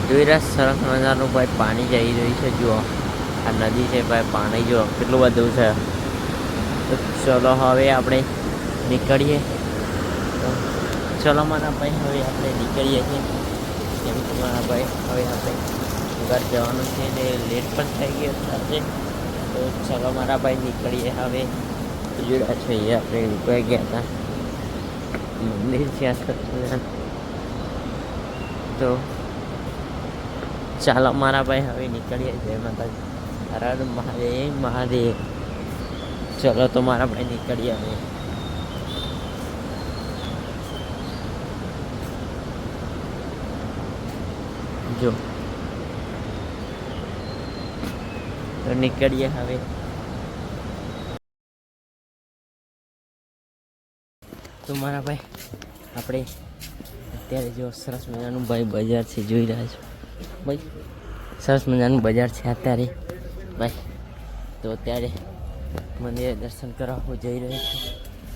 જોઈ રહ્યા સરસ મજાનું ભાઈ પાણી જઈ રહ્યું છે. જુઓ આ નદી છે ભાઈ, પાણી જુઓ કેટલું બધું છે. તો ચલો હવે આપણે નીકળીએ. તો ચલો મારા ભાઈ હવે આપણે નીકળીએ છીએ, કેમ કે મારા ભાઈ હવે આપણે ઘર જવાનું છે ને લેટ પણ થઈ ગયો સાથે. તો ચલો મારા ભાઈ નીકળીએ હવે. જોડા છે એ આપણે નીકળી ગયા હતા, મંદિર છે આ. તો ચાલો મારા ભાઈ હવે નીકળીએ. જય માતાજી, હર હર મહાદેવ મહાદેવ. ચલો તો મારા ભાઈ નીકળીએ હવે. જો તો નીકળીએ હવે. તો મારા ભાઈ આપણે અત્યારે જો સરસ મજાનું ભાઈ બજાર છે, જોઈ રહ્યા છો ભાઈ. સરસ મજાનું બજાર છે અત્યારે ભાઈ. તો અત્યારે મંદિરે દર્શન કરવા હું જઈ રહ્યો છું.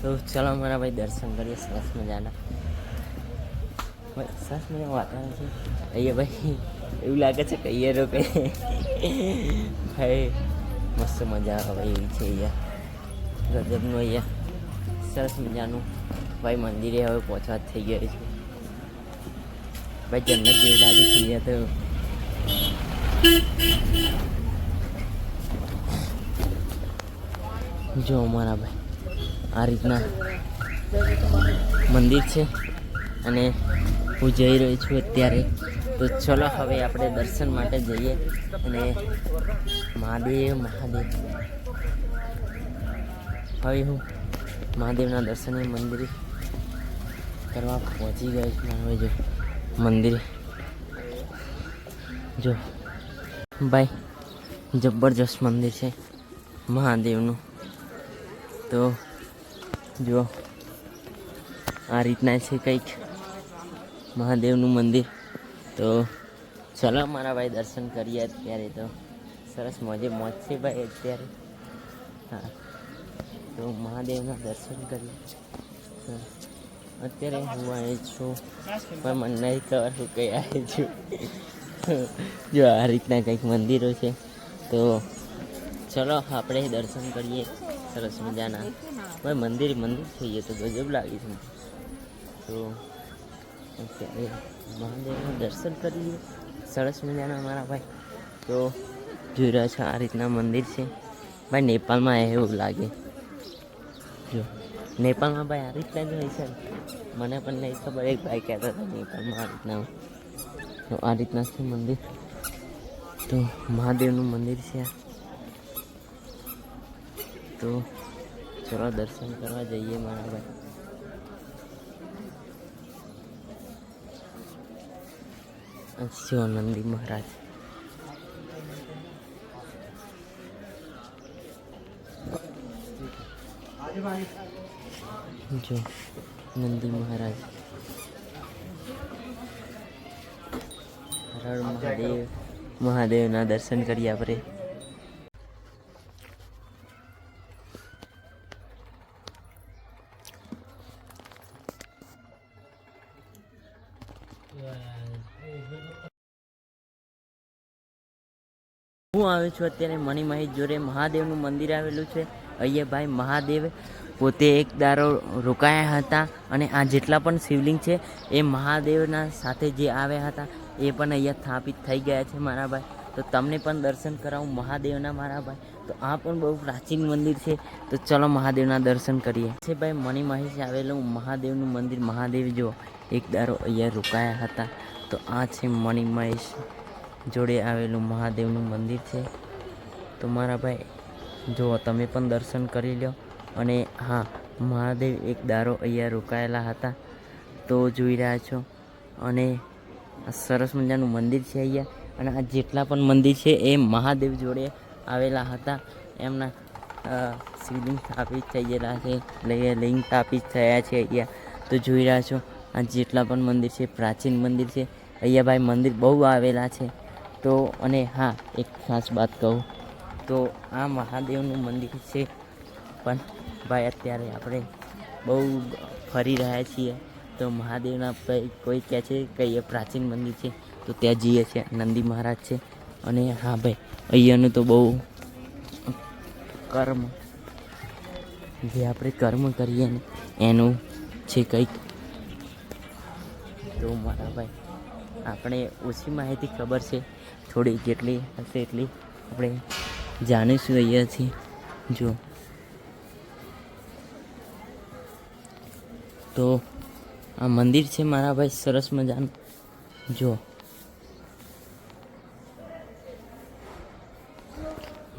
તો ચાલો મારા ભાઈ દર્શન કરીએ સરસ મજાના. ભાઈ સરસ મજાનું વાતાવરણ છે અહીંયા ભાઈ. એવું લાગે છે કે અહીંયા રોકે ભાઈ. મસ્ત મજા આવે એવી છે અહીંયા. ગજબનું અહીંયા સરસ મજાનું ભાઈ મંદિરે હવે પહોંચવા થઈ ગયા છે ભાઈ. જન્નત જેવું લાગે છે અહીંયા તો. જો મારા ભાઈ આ રીતના મંદિર છે અને હું જઈ રહ્યો છું અત્યારે. તો ચલો હવે આપણે દર્શન માટે જઈએ. અને મહાદેવ મહાદેવ હવે હું મહાદેવના દર્શને મંદિરે કરવા પહોંચી ગયો છું. હવે જો મંદિરે જો ભાઈ જબરજસ્ત મંદિર છે મહાદેવનું. તો જો આ રીતના છે કંઈક મહાદેવનું મંદિર. તો ચલો મારા ભાઈ દર્શન કરીએ અત્યારે. તો સરસ મોજે મોજ છે ભાઈ અત્યારે. હા, તો મહાદેવના દર્શન કરીએ. અત્યારે હું આવી છું પણ મને નહીં ખબર હું કઈ આવી છું. જો આ રીતના કંઈક મંદિરો છે. તો ચલો આપણે દર્શન કરીએ સરસ મજાના. ભાઈ મંદિર છે તો ગજબ લાગે છે. તો અત્યારે મહાદેવના દર્શન કરીએ સરસ મજાના મારા ભાઈ. તો જોઈ રહ્યા છો આ રીતના મંદિર છે ભાઈ. નેપાળમાં એવું લાગે. જો નેપાળમાં ભાઈ આ રીતના જ હોય છે. મને પણ નહીં ખબર, એક ભાઈ કહેતા હતા નેપાળમાં આ રીતના. તો આ રીતના છે મંદિર. તો મહાદેવનું મંદિર છે. તો ચલો દર્શન કરવા જઈએ મારા ભાઈ. શિવાનંદી મહારાજ. જો નંદી મહારાજ. હર હર મહાદેવ મહાદેવના દર્શન કરીએ આપણે. હું આવ્યો છું અત્યારે મણિમહેશ જોડે. મહાદેવનું મંદિર આવેલું છે અહીંયા ભાઈ. મહાદેવ પોતે એક દારો રોકાયા હતા અને આ જેટલા પણ શિવલિંગ છે એ મહાદેવના સાથે જે આવ્યા હતા એ પણ અહીંયા સ્થાપિત થઈ ગયા છે મારા ભાઈ. તો તમને પણ દર્શન કરાવું મહાદેવના મારા ભાઈ. તો આ પણ બહુ પ્રાચીન મંદિર છે. તો ચલો મહાદેવના દર્શન કરીએ. છે ભાઈ મણિમહેશ આવેલું મહાદેવનું મંદિર. મહાદેવ જો એક દારો અહીંયા રોકાયા હતા. તો આ છે મણિમહેશ જોડે આવેલું મહાદેવનું મંદિર છે. તો મારા ભાઈ જો તમે પણ દર્શન કરી લો. અને હા, મહાદેવ એક દારો અહીંયા રોકાયેલા હતા તો જોઈ રહ્યા છો. અને આ સરસ મજાનું મંદિર છે અહીંયા. અને આ જેટલા પણ મંદિર છે એ મહાદેવ જોડે આવેલા હતા. એમના શિવલિંગ સ્થાપિત થઈ ગયેલા છે, લિંગ સ્થાપિત થયા છે અહીંયા. તો જોઈ રહ્યા છો આ જેટલા પણ મંદિર છે પ્રાચીન મંદિર છે અહીંયા ભાઈ. મંદિર બહુ આવેલા છે. તો અને હા, એક ખાસ વાત કહું તો આ મહાદેવનું મંદિર છે પણ ભાઈ અત્યારે આપણે બહુ ફરી રહ્યા છીએ. તો મહાદેવના કોઈ કહે છે કે એ પ્રાચીન મંદિર છે, તો તો ત્યાં જઈએ છીએ. નંદી મહારાજ છે. અને હા ભાઈ, અહીંયાનું તો બહુ કર્મ, જે આપણે કર્મ કરીએ ને એનું છે કંઈક. તો મારા ભાઈ, આપણે ઓછી માહિતી ખબર છે, થોડી જેટલી હશે એટલી આપણે જાણીશું અહીંયાથી. જો તો આ મંદિર છે મારા ભાઈ, સરસ મજાનું. જો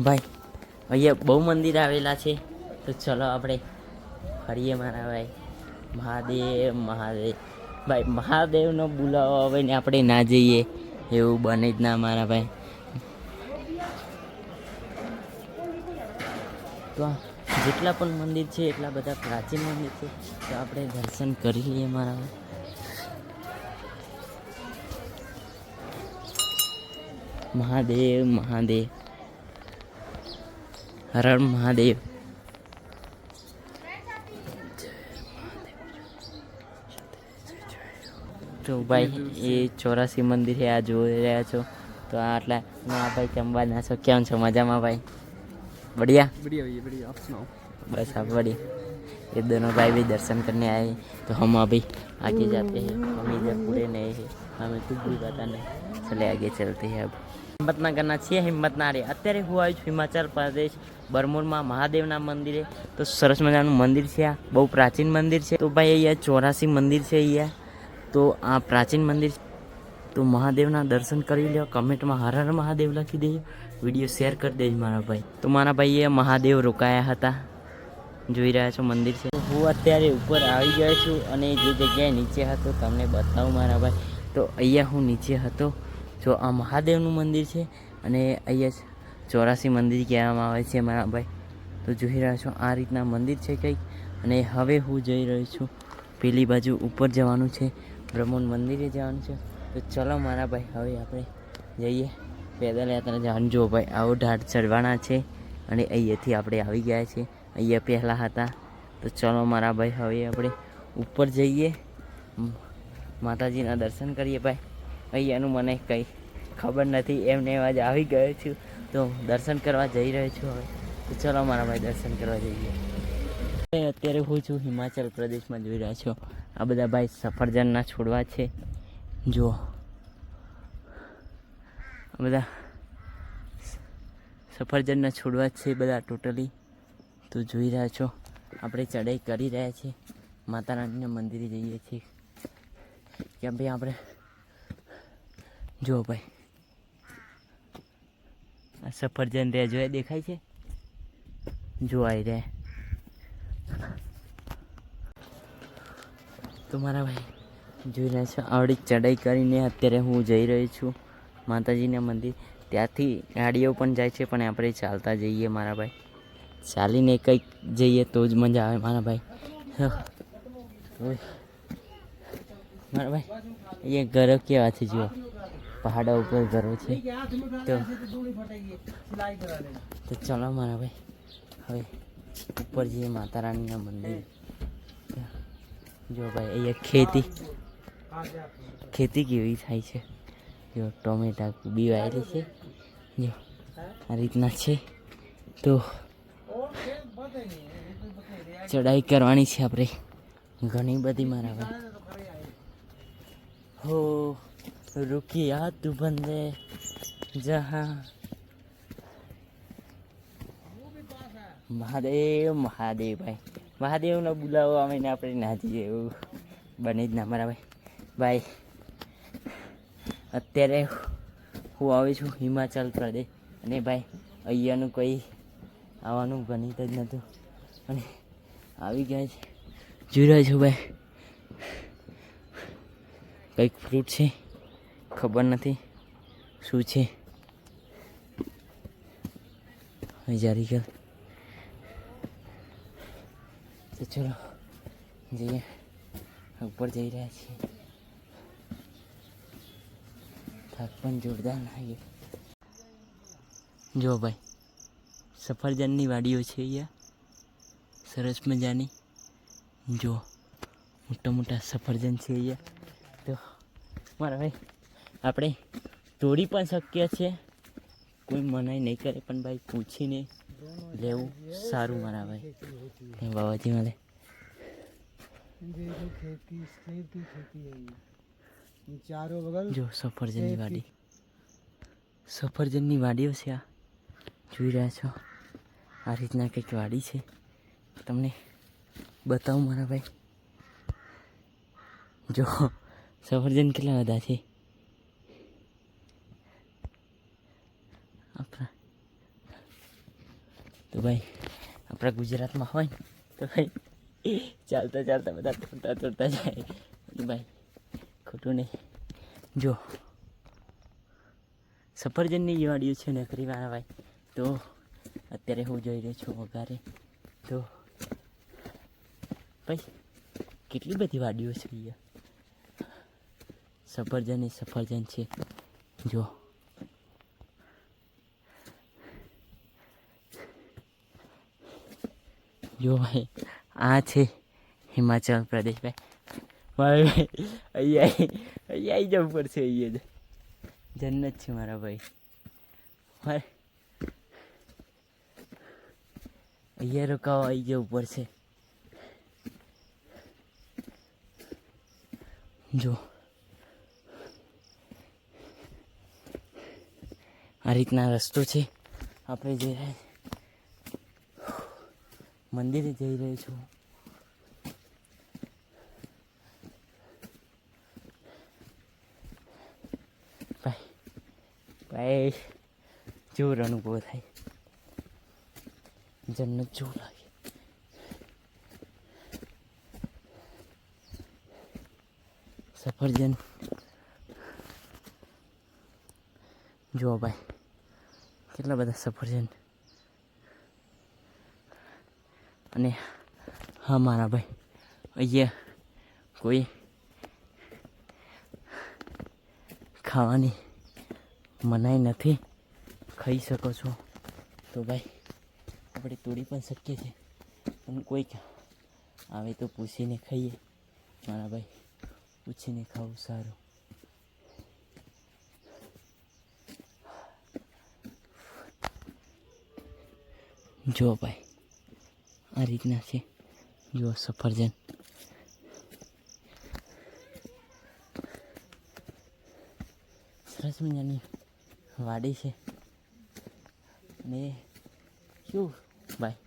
ભાઈ, અહીંયા બહુ મંદિર આવેલા છે. તો ચલો આપણે ફરીએ મારા ભાઈ. મહાદેવ મહાદેવ ભાઈ, મહાદેવનો બોલાવો આવે ને આપણે ના જઈએ એવું બને જ ના મારા ભાઈ. તો જેટલા પણ મંદિર છે એટલા બધા પ્રાચીન મંદિર છે, તો આપણે દર્શન કરી લઈએ મારા ભાઈ. મહાદેવ મહાદેવ, હર હર મહાદેવ. તો ભાઈ, એ 84 મંદિર છે, આ જોઈ રહ્યા છો. તો આટલા ના ભાઈ, ચંબા ના છો, કેમ છો? મજામાં ભાઈ? बढ़िया बढ़िया भैया बढ़िया, आप सुनाओ। बस आप बढ़िया। ये दोनों भाई भी दर्शन करने आए हैं, तो हम अभी आगे जाते हैं. हम इधर पूरे नए हैं, हमें कुछ भी पता नहीं. चले आगे चलते हैं. अब हिम्मत ना करना चाहिए, हिम्मत ना रे. અત્યારે હું આવ્યું છું હિમાચલ પ્રદેશ બરમુરમાં મહાદેવના મંદિરે. તો સરસ મજાનું મંદિર છે. આ બહુ પ્રાચીન મંદિર છે. તો ભાઈ, અહીંયા 84 મંદિર છે અહીંયા. તો આ પ્રાચીન મંદિર, તો મહાદેવના દર્શન કરી લો. કમેન્ટમાં હર હર મહાદેવ લખી દેજો. વિડીયો શેર કરી દેજો મારા ભાઈ. તો મારા ભાઈએ મહાદેવ રોકાયા હતા, જોઈ રહ્યા છો મંદિર છે. હું અત્યારે ઉપર આવી ગયો છું અને જે જગ્યાએ નીચે હતો તમને બતાવું મારા ભાઈ. તો અહીંયા હું નીચે હતો. જો આ મહાદેવનું મંદિર છે અને અહીંયા 84 મંદિર કહેવામાં આવે છે મારા ભાઈ. તો જોઈ રહ્યા છો આ રીતના મંદિર છે કંઈક. અને હવે હું જઈ રહ્યો છું પેલી બાજુ ઉપર જવાનું છે, બ્રહ્મોન મંદિરે જવાનું છે. તો ચલો મારા ભાઈ, હવે આપણે જઈએ પેદલ યાત્રા જવાનું. જો ભાઈ, આવો ઢાળ ચડવાના છે અને અહીંયાથી આપણે આવી ગયા છે. અહીંયા પહેલાં હતા. તો ચલો મારા ભાઈ, હવે આપણે ઉપર જઈએ, માતાજીના દર્શન કરીએ ભાઈ. અહીંયાનું મને કંઈ ખબર નથી, એમને એવા જ આવી ગયો છું, તો દર્શન કરવા જઈ રહ્યો છું હવે. તો ચલો મારા ભાઈ, દર્શન કરવા જઈએ. અત્યારે હું છું હિમાચલ પ્રદેશમાં, જોઈ રહ્યા છો આ બધા ભાઈ સફરજનના છોડવા છે. જો આ બધા સફરજનના છોડવા છે બધા ટોટલી. તો જોઈ રહ્યા છો આપણે ચડાઈ કરી રહ્યા છીએ, માતા રાણીના મંદિરે જઈએ છીએ. કેમ ભાઈ આપણે જો ભાઈ, આ સફરજન રહ્યા જો, દેખાય છે, જો આવી રહ્યા. તો મારા ભાઈ જોઈ રહ્યા છો, આવડી ચડાઈ કરીને અત્યારે હું જઈ રહ્યો છું માતાજીના મંદિર. ત્યાંથી ગાડીઓ પણ જાય છે, પણ આપણે ચાલતા જઈએ મારા ભાઈ. ચાલીને કંઈક જઈએ તો જ મજા આવે મારા ભાઈ. મારા ભાઈ, અહીંયા ઘરો કેવા છે જુઓ, પહાડા ઉપર ઘરો છે. તો ચલો મારા ભાઈ, હવે ઉપર જઈએ માતા રાણીના મંદિર. જો ભાઈ, અહીંયા ખેતી કેવી થાય છે. જો ટોમેટા બી વાયેલી છે, જો આ રીતના છે. તો ચડાઈ કરવાની છે આપણે ઘણી બધી મારા ભાઈ. હો રૂકિયા તું બંદે જહાં. મહાદેવ મહાદેવ ભાઈ, મહાદેવનો બોલાવો આવે ને આપણે ના જઈએ એવું બને જ ના મારા ભાઈ. ભાઈ, અત્યારે હું આવી છું હિમાચલ પ્રદેશ, અને ભાઈ અહીંયાનું કંઈ આવવાનું ગણિત જ નહોતું, અને આવી ગયા છે. જોઈ રહ્યા છો ભાઈ, કંઈક ફ્રૂટ છે, ખબર નથી શું છે. જારી ગયો. તો ચલો જઈએ, ઉપર જઈ રહ્યા છીએ. થાક પણ જોરદાર લાગે. જો ભાઈ, સફરજનની વાડીઓ છે અહીંયા સરસ મજાની. જો મોટા મોટા સફરજન છે અહીંયા. તો મારા ભાઈ આપણે તોડી પણ શકીએ છીએ, કોઈ મનાઈ નહીં કરે, પણ ભાઈ પૂછીને લેવું સારું મારા ભાઈ. બાબાજી મળે જો સફરજનની વાડી, સફરજનની વાડીઓ છે આ જોઈ રહ્યા છો. આ રીતના કંઈક વાડી છે, તમને બતાવું મારા ભાઈ. જો સફરજન કેટલા બધા છે આપણા. તો ભાઈ આપણા ગુજરાતમાં હોય તો ભાઈ ચાલતા ચાલતા બધા તોડતા તોડતા જાય. ભાઈ ખોટું નહીં. જો સફરજનની વાડીઓ છે ને કરીવાના ભાઈ. તો અત્યારે હું જોઈ રહ્યો છું વઘારે. તો ભાઈ કેટલી બધી વાડીઓ છે અહીંયા. સફરજન એ સફરજન છે. જો જો ભાઈ આ છે હિમાચલ પ્રદેશ ભાઈ. ભાઈ અહીંયા આવી જવું પડશે. અહીંયા જન્નત છે મારા ભાઈ. અહીંયા રોકાવા આવી જવું પડશે. જો આ રીતના રસ્તો છે. આપણે જઈ રહ્યા મંદિરે જઈ રહ્યો છું. ભાઈ ભાઈ જોર અનુભવ થાય, જન્નત જેવું લાગે. સફરજન જો ભાઈ કેટલા બધા સફરજન. અને હા મારા ભાઈ અહીંયા કોઈ ખાવાની મનાઈ નથી, ખાઈ શકો છો. તો ભાઈ આપણે તોડી પણ શકીએ છીએ, પણ કોઈક આવે તો પૂછીને ખાઈએ મારા ભાઈ. પૂછીને ખાવું સારું. જો ભાઈ આ રીતના છે. જો સફરજન સરસ મજાની વાડી છે. ને શું ભાઈ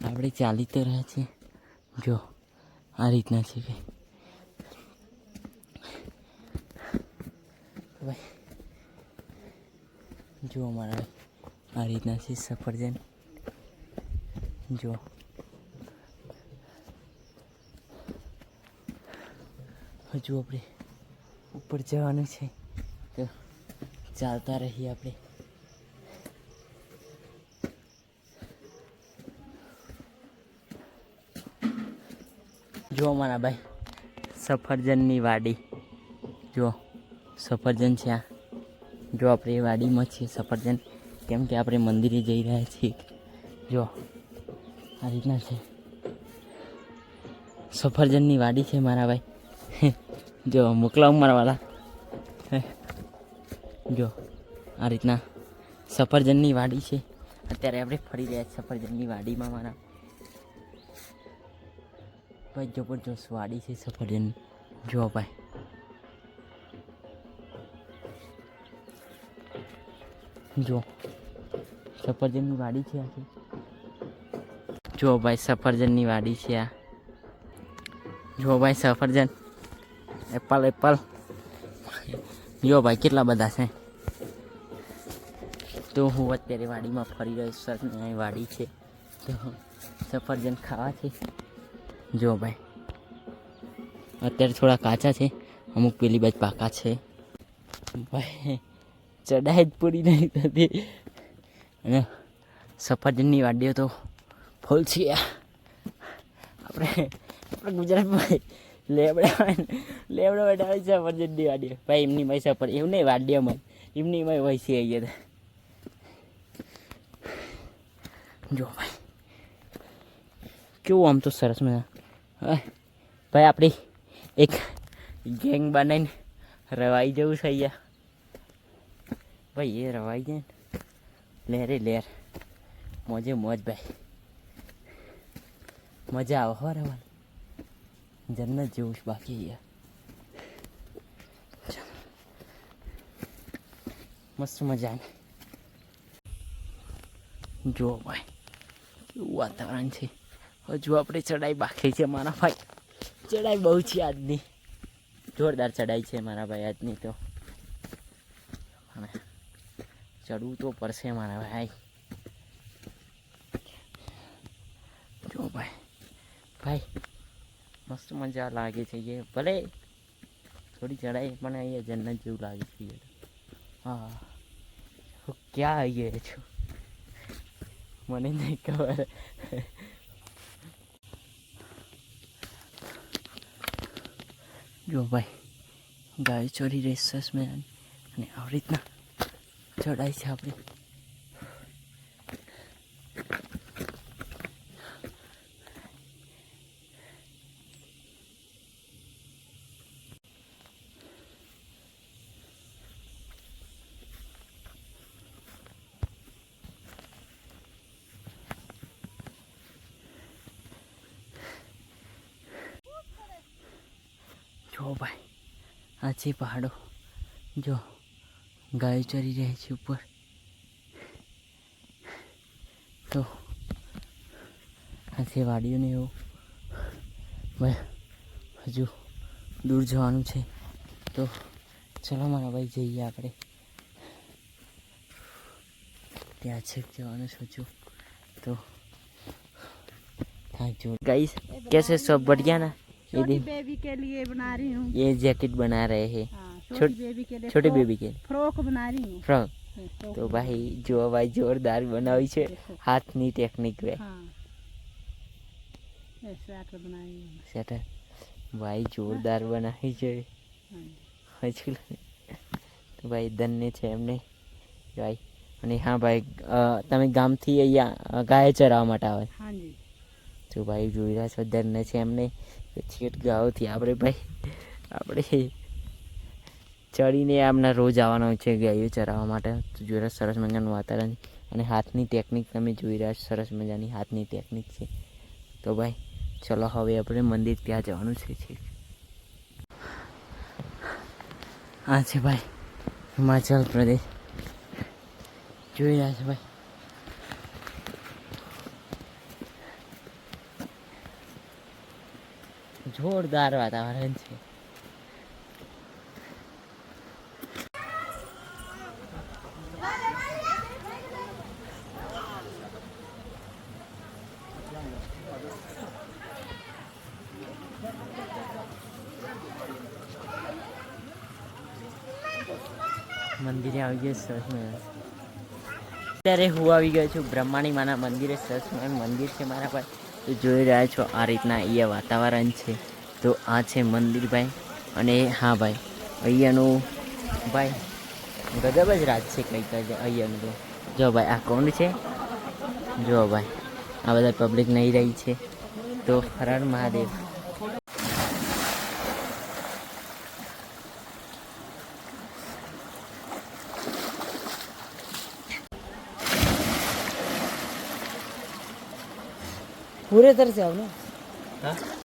આપણે ચાલી તો રહ્યા છીએ. જો આ રીતના છે કે ભાઈ જો અમારા આ રીતના છે સફરજન. જો હજુ આપણે ઉપર જવાનું છે, તો ચાલતા રહીએ આપણે. જો મારા ભાઈ સફરજનની વાડી. જો સફરજન છે આ. જો આપણે વાડીમાં છીએ સફરજન, કેમ કે આપણે મંદિરે જઈ રહ્યા છીએ. જો આ રીતના છે સફરજનની વાડી છે મારા ભાઈ. જો મોકલાવું મારા વાલા. જો આ રીતના સફરજનની વાડી છે. અત્યારે આપણે ફરી રહ્યા છીએ સફરજનની વાડીમાં મારા ભાઈ. જબરજસ્ત વાડી છે સફરજન. જો ભાઈ જો સફરજનની વાડી છે આખી. જો ભાઈ સફરજનની વાડી છે આ. જો ભાઈ સફરજન, એપલ એપલ. જો ભાઈ કેટલા બધા છે. તો હું અત્યારે વાડીમાં ફરી રહ્યો છું. અહીં વાડી છે તો સફરજન ખાવા છે. જો ભાઈ અત્યારે થોડા કાચા છે, અમુક પેલી બાજુ પાકા છે. ભાઈ ચડાઈ જ પૂરી નહીં થતી. અને સફરજનની વાડીઓ તો ફૂલ છે. આપણે ગુજરાતમાં લેબડા બેઠા સફરજનની વાડીઓ. ભાઈ એમની ભાઈ સફર એવું નહીં વાડીઓમાં, એમની ભાઈ હોય છે અહીંયા. જો ભાઈ કેવું આમ તો સરસ મજા. ભાઈ આપણી એક ગેંગ બનાવીને રવાઈ જવું છે અહીંયા ભાઈ, એ રવાઈ જાય ને લહેરે લહેર, મોજે મોજ ભાઈ, મજા આવે હો રવાની, જન્નત જેવું છે બાકી અહીંયા મસ્ત મજા આવે. જુઓ ભાઈ કેવું વાતાવરણ છે. હજુ આપણે ચડાઈ બાકી છે મારા ભાઈ, ચડાઈ બહુ છે આજની, જોરદાર ચડાઈ છે મારા ભાઈ આજની. તો ચડવું તો પડશે મારા ભાઈ. જો ભાઈ ભાઈ મસ્ત મજા લાગે છે. એ ભલે થોડી ચડાઈ પણ અહીંયા જન્નત જેવું લાગે છે. હા હું ક્યાં આવી ગયો છું મને નહીં ખબર. જો ભાઈ ગાય ચોરી રહી સરસ મજાની, અને આવી રીતના ચડાય છે આપણે. જો ભાઈ આ છે પહાડો, જો ગાયો ચરી રહી છે ઉપર. તો આ છે વાડીઓને એવું ભાઈ, હજુ દૂર જવાનું છે. તો ચલો મારા ભાઈ જઈએ આપણે, ત્યાં છેક જવાનું છે હજુ. तो थैंक यू गाइस. कैसे सब बढ़िया ना? छोटी बेबी के लिए बना रही हूँ. ये जैकेट बना रहे हैं छोटी बेबी के लिए, छोटी बेबी के फ्रॉक बना रही हूँ. फ्रॉक. तो भाई जो भाई जोरदार बनाई છે હાથની ટેકનિક રે. સ્વેટર બનાવી સ્વેટર ભાઈ જોરદાર બનાવી છે. તો ભાઈ ધન્ય છે એમને ભાઈ. અને હા ભાઈ તમે ગામથી અહીંયા ગાય ચરાવવા માટે આવે? હાજી. તો ભાઈ જોઈ રહ્યા છો ધન્ય છે એમને. છેટ ગાયોથી આપણે ભાઈ આપણે ચડીને આમના રોજ આવવાનો છે ગાયો ચરાવવા માટે. તો જોઈ રહ્યા સરસ મજાનું વાતાવરણ, અને હાથની ટેકનિક તમે જોઈ રહ્યા છો, સરસ મજાની હાથની ટેકનિક છે. તો ભાઈ ચલો હવે આપણે મંદિર ત્યાં જવાનું છે. આ છે ભાઈ હિમાચલ પ્રદેશ, જોઈ રહ્યા છે ભાઈ. જોરદાર વાતાવરણ છે. મંદિરે આવી ગયો સરસ મજા. અત્યારે હું આવી ગયો છું બ્રહ્માણી માના મંદિરે. સરસ મજાનું મંદિર છે મારા ભાઈ. તો જોઈ રહ્યા છો આ રીતના અહીંયા વાતાવરણ છે. તો આ છે મંદિર ભાઈ. અને હા ભાઈ અહીંયાનું ભાઈ ગજબ જ રાત છે કંઈક અહીંયાનું. તો જો ભાઈ આ કોણ છે, જો ભાઈ આ બધા પબ્લિક નહીં રહી છે. તો હર હર મહાદેવ. पूरे तरह से आओ ना. हाँ